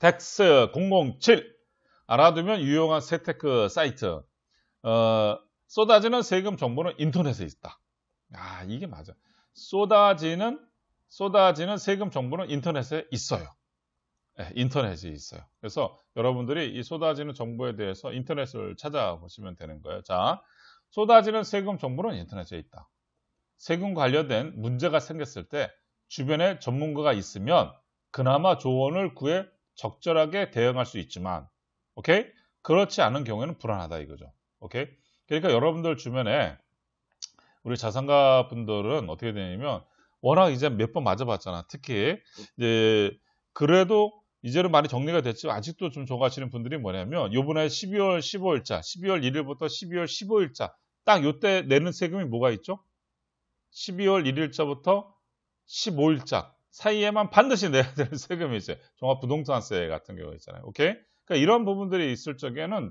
덱스 007 알아두면 유용한 세테크 사이트. 쏟아지는 세금 정보는 인터넷에 있다. 아, 이게 맞아. 쏟아지는 세금 정보는 인터넷에 있어요. 네, 인터넷이 있어요. 그래서 여러분들이 이 쏟아지는 정보에 대해서 인터넷을 찾아보시면 되는 거예요. 자, 쏟아지는 세금 정보는 인터넷에 있다. 세금 관련된 문제가 생겼을 때 주변에 전문가가 있으면 그나마 조언을 구해 적절하게 대응할 수 있지만, 오케이? 그렇지 않은 경우에는 불안하다 이거죠. 오케이? 그러니까 여러분들 주변에 우리 자산가 분들은 어떻게 되냐면 워낙 이제 몇 번 맞아봤잖아. 특히 이제 그래도 이제는 많이 정리가 됐지만 아직도 좀 좋아하시는 분들이 뭐냐면 요번에 12월 15일자, 12월 1일부터 12월 15일자 딱 요때 내는 세금이 뭐가 있죠? 12월 1일자부터 15일자 사이에만 반드시 내야 되는 세금이 있어요. 종합부동산세 같은 경우 있잖아요. 오케이? 그러니까 이런 부분들이 있을 적에는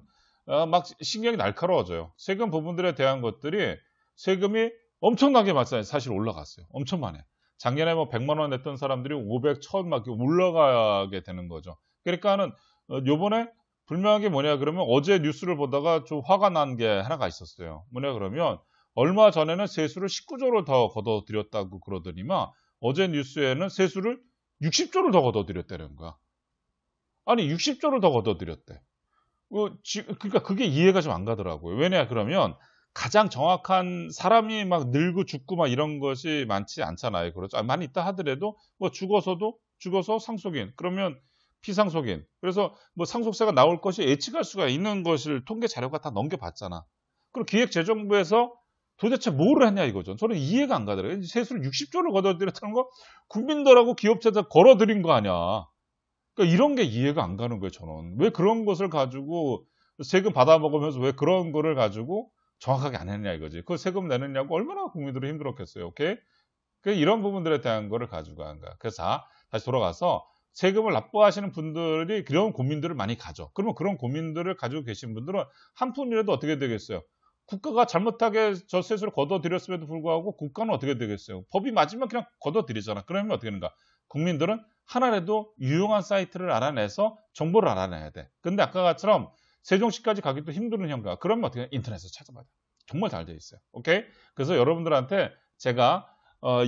막 신경이 날카로워져요. 세금 부분들에 대한 것들이 세금이 엄청나게 사실 올라갔어요. 엄청 많아요. 작년에 뭐 100만 원 냈던 사람들이 500, 1000 막 올라가게 되는 거죠. 그러니까는 요번에 분명하게 뭐냐 그러면 어제 뉴스를 보다가 좀 화가 난 게 하나가 있었어요. 뭐냐 그러면 얼마 전에는 세수를 19조를 더 걷어들였다고 그러더니만 어제 뉴스에는 세수를 60조를 더 걷어들였다는 거야. 아니 60조를 더 걷어들였대. 그러니까 그게 이해가 좀 안 가더라고요. 왜냐 그러면 가장 정확한 사람이 막 늙고 죽고 막 이런 것이 많지 않잖아요. 그렇죠. 많이 있다 하더라도 뭐 죽어서 상속인 그러면 피상속인 그래서 뭐 상속세가 나올 것이 예측할 수가 있는 것을 통계 자료가 다 넘겨봤잖아. 그리고 기획재정부에서 도대체 뭐를 했냐 이거죠. 저는 이해가 안 가더라고요. 세수를 60조를 걷어들였다는 거 국민들하고 기업체들 걸어들인 거 아니야. 그러니까 이런 게 이해가 안 가는 거예요, 저는. 왜 그런 것을 가지고 세금 받아먹으면서 왜 그런 거를 가지고 정확하게 안 했냐 이거지. 그 세금 내느냐고 얼마나 국민들이 힘들었겠어요. 오케이? 이런 부분들에 대한 거를 가지고 한 거야. 그래서 다시 돌아가서 세금을 납부하시는 분들이 그런 고민들을 많이 가져. 그러면 그런 고민들을 가지고 계신 분들은 한 푼이라도 어떻게 되겠어요? 국가가 잘못하게 저 세수를 걷어들였음에도 불구하고 국가는 어떻게 되겠어요? 법이 맞으면 그냥 걷어들이잖아. 그러면 어떻게 되는가? 국민들은 하나라도 유용한 사이트를 알아내서 정보를 알아내야 돼. 근데 아까처럼 세종시까지 가기도 힘든 현가. 그러면 어떻게 인터넷에서 찾아봐야 돼. 정말 잘 돼 있어요. 오케이? 그래서 여러분들한테 제가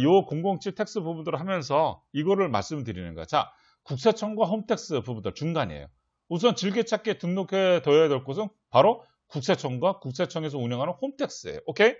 요 007 텍스 부분들을 하면서 이거를 말씀드리는 거야. 자, 국세청과 홈택스 부분들 중간이에요. 우선 즐겨찾기에 등록해 둬야 될 곳은 바로 국세청과 국세청에서 운영하는 홈택스예요. 오케이?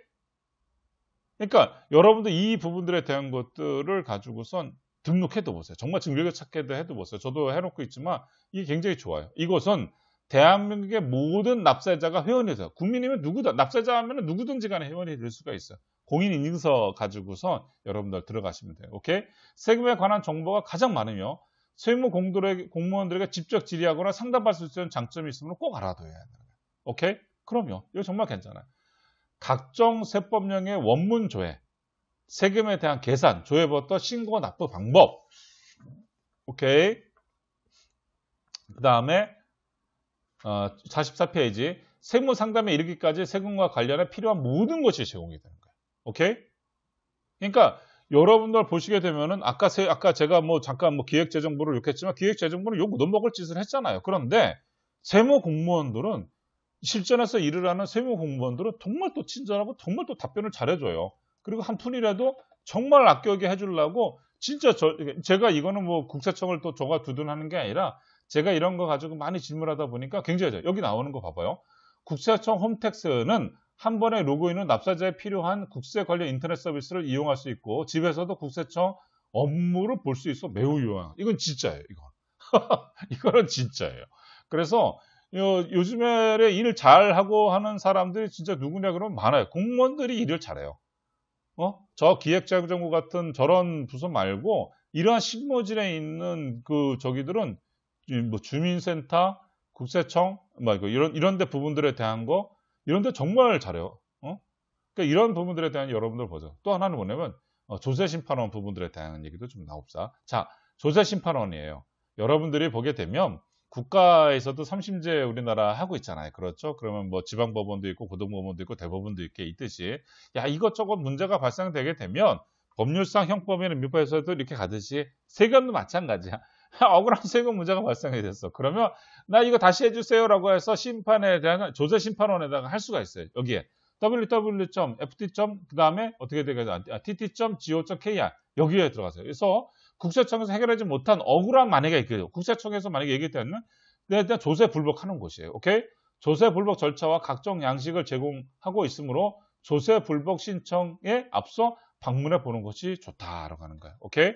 그러니까 여러분들 이 부분들에 대한 것들을 가지고선 등록해도 보세요. 정말 즐겨찾기도 해도 보세요. 저도 해놓고 있지만 이게 굉장히 좋아요. 이것은 대한민국의 모든 납세자가 회원이 돼요. 국민이면 누구다. 납세자 하면 누구든지 간에 회원이 될 수가 있어요. 공인인증서 가지고서 여러분들 들어가시면 돼요. 오케이? 세금에 관한 정보가 가장 많으며 세무 공무원들에게 직접 질의하거나 상담받을 수 있는 장점이 있으면 꼭 알아둬야 해요. 오케이? 그럼요. 이거 정말 괜찮아요. 각종 세법령의 원문 조회, 세금에 대한 계산, 조회부터 신고 납부 방법. 오케이? 그 다음에 44페이지 세무 상담에 이르기까지 세금과 관련해 필요한 모든 것이 제공이 되는 거예요. 오케이? 그러니까 여러분들 보시게 되면은 아까 제가 뭐 잠깐 뭐 기획재정부를 욕했지만 기획재정부는 욕 얻어먹을 짓을 했잖아요. 그런데 세무 공무원들은 실전에서 일을 하는 세무 공무원들은 정말 또 친절하고 정말 또 답변을 잘해줘요. 그리고 한 푼이라도 정말 아껴게 해주려고 진짜 제가 이거는 뭐 국세청을 또 저가 두둔하는 게 아니라 제가 이런 거 가지고 많이 질문하다 보니까 굉장히 잘 여기 나오는 거 봐봐요. 국세청 홈택스는 한 번에 로그인은 납세자에 필요한 국세 관련 인터넷 서비스를 이용할 수 있고 집에서도 국세청 업무를 볼 수 있어 매우 유용한. 이건 진짜예요. 이거는 진짜예요. 그래서 요즘에 일을 잘하고 하는 사람들이 진짜 누구냐 그러면 많아요. 공무원들이 일을 잘해요. 저 기획재정부 같은 저런 부서 말고 이러한 실무진에 있는 그 저기들은 뭐 주민센터, 국세청, 뭐 이런 데 부분들에 대한 거 이런 데 정말 잘해요. 그러니까 이런 부분들에 대한 여러분들 보죠. 또 하나는 뭐냐면 조세심판원 부분들에 대한 얘기도 좀 나옵시다. 자, 조세심판원이에요. 여러분들이 보게 되면 국가에서도 3심제 우리나라 하고 있잖아요. 그렇죠? 그러면 뭐 지방법원도 있고 고등법원도 있고 대법원도 있듯이 야 이것저것 문제가 발생되게 되면 법률상 형법에는 민법에서도 이렇게 가듯이 세금도 마찬가지야. 억울한 세금 문제가 발생이 됐어. 그러면 나 이거 다시 해주세요라고 해서 심판에 대한 조세 심판원에다가 할 수가 있어요. 여기에 www.ft. 그 다음에 어떻게 되겠냐? tt.go.kr 여기에 들어가세요. 그래서 국세청에서 해결하지 못한 억울한 만약에 있거든요. 국세청에서 만약에 얘기했다면 일단 조세 불복하는 곳이에요. 오케이? 조세 불복 절차와 각종 양식을 제공하고 있으므로 조세 불복 신청에 앞서 방문해 보는 것이 좋다라고 하는 거예요. 오케이?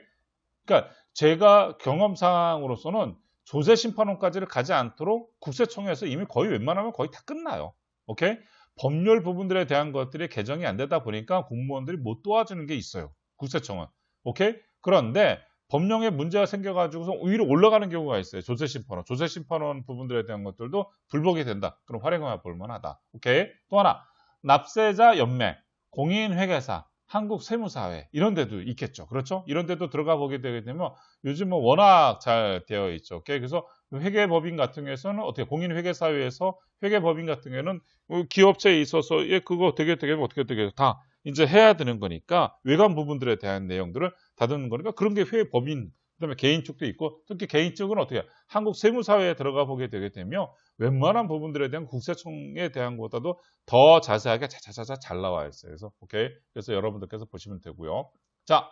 그러니까 제가 경험상으로서는 조세 심판원까지를 가지 않도록 국세청에서 이미 거의 웬만하면 거의 다 끝나요. 오케이? 법률 부분들에 대한 것들이 개정이 안 되다 보니까 공무원들이 못 도와주는 게 있어요. 국세청은. 오케이? 그런데 법령에 문제가 생겨가지고서 위로 올라가는 경우가 있어요. 조세 심판원. 조세 심판원 부분들에 대한 것들도 불복이 된다. 그럼 활용해 볼 만하다. 오케이? 또 하나. 납세자 연맹, 공인회계사, 한국세무사회 이런 데도 있겠죠. 그렇죠? 이런 데도 들어가 보게 되게 되면 요즘은 워낙 잘 되어 있죠. 오케이? 그래서 회계법인 같은 경우에서는 어떻게 공인회계사회에서 회계법인 같은 경우에는 기업체에 있어서 그거 되게 어떻게 되게 다 이제 해야 되는 거니까 외관 부분들에 대한 내용들을 다루는 거니까 그런 게 회계법인 그다음에 개인 쪽도 있고 특히 개인 쪽은 어떻게 한국세무사회에 들어가 보게 되게 되면 웬만한 부분들에 대한 국세청에 대한 것보다도 더 자세하게 자자자자 잘 나와 있어요. 그래서 오케이. 그래서 여러분들께서 보시면 되고요. 자,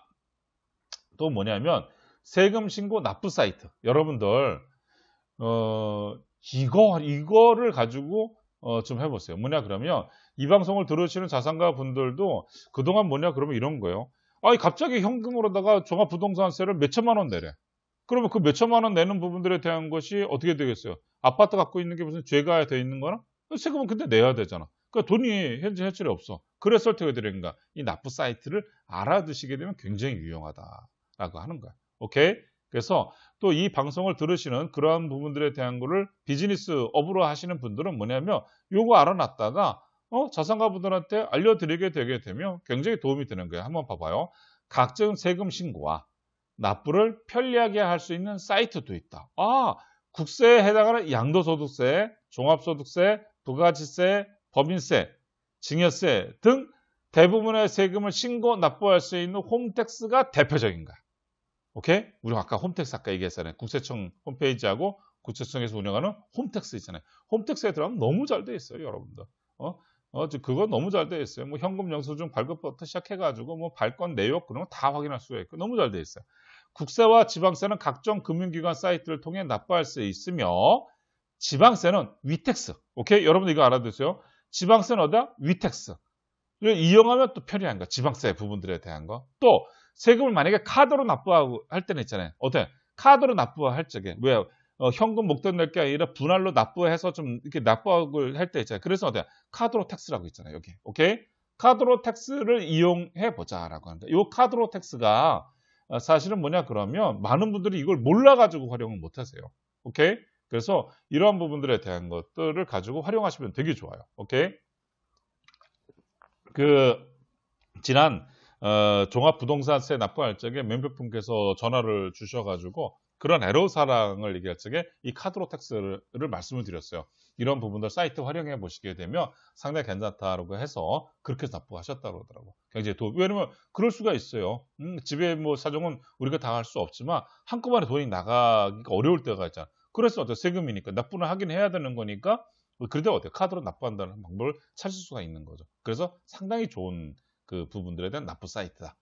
또 뭐냐면 세금 신고 납부 사이트. 여러분들 이거를 가지고 좀 해보세요. 뭐냐 그러면 이 방송을 들으시는 자산가 분들도 그동안 뭐냐 그러면 이런 거예요. 아니 갑자기 현금으로다가 종합부동산세를 몇 천만 원 내래. 그러면 그 몇 천만 원 내는 부분들에 대한 것이 어떻게 되겠어요? 아파트 갖고 있는 게 무슨 죄가 돼 있는 거나? 세금은 근데 내야 되잖아. 그러니까 돈이 현재 현실에 없어. 그래서 어떻게 되는가? 이 납부 사이트를 알아두시게 되면 굉장히 유용하다라고 하는 거야. 오케이? 그래서 또 이 방송을 들으시는 그러한 부분들에 대한 거를 비즈니스 업으로 하시는 분들은 뭐냐면 요거 알아놨다가 자산가 분들한테 알려드리게 되게 되면 굉장히 도움이 되는 거예요. 한번 봐봐요. 각종 세금 신고와 납부를 편리하게 할 수 있는 사이트도 있다. 국세에 해당하는 양도소득세, 종합소득세, 부가가치세, 법인세, 증여세 등 대부분의 세금을 신고 납부할 수 있는 홈택스가 대표적인 거야. 오케이? 우리 아까 홈택스 아까 얘기했잖아요. 국세청 홈페이지하고 국세청에서 운영하는 홈택스 있잖아요. 홈택스에 들어가면 너무 잘 돼 있어요, 여러분들. 그거 너무 잘 돼 있어요. 뭐 현금 영수증 발급부터 시작해가지고 뭐 발권 내역 그런 거 다 확인할 수가 있고 너무 잘 돼 있어요. 국세와 지방세는 각종 금융기관 사이트를 통해 납부할 수 있으며 지방세는 위택스. 오케이? 여러분들 이거 알아두세요. 지방세는 어디야? 위택스. 이용하면 또 편리한 거. 지방세 부분들에 대한 거. 또 세금을 만약에 카드로 납부하고 할 때는 있잖아요. 어때? 카드로 납부할 적에 왜 현금 목돈 낼 게 아니라 분할로 납부해서 좀 이렇게 납부를 할 때 있잖아요. 그래서 어때? 카드로 텍스라고 있잖아요. 여기. 오케이? 카드로 텍스를 이용해 보자라고 합니다. 이 카드로 텍스가 사실은 뭐냐 그러면 많은 분들이 이걸 몰라가지고 활용을 못 하세요. 오케이? 그래서 이러한 부분들에 대한 것들을 가지고 활용하시면 되게 좋아요. 오케이? 지난 종합부동산세 납부할 적에 몇몇 분께서 전화를 주셔가지고 그런 애로사항을 얘기할 적에 이 카드로 텍스를 말씀을 드렸어요. 이런 부분들 사이트 활용해 보시게 되면 상당히 괜찮다라고 해서 그렇게 납부하셨다고 하더라고. 굉장히 왜냐면 그럴 수가 있어요. 집에 뭐 사정은 우리가 다 할 수 없지만 한꺼번에 돈이 나가기가 어려울 때가 있잖아. 그래서 어때 세금이니까 납부는 하긴 해야 되는 거니까 그래도 어때 카드로 납부한다는 방법을 찾을 수가 있는 거죠. 그래서 상당히 좋은 그 부분들에 대한 납부 사이트다.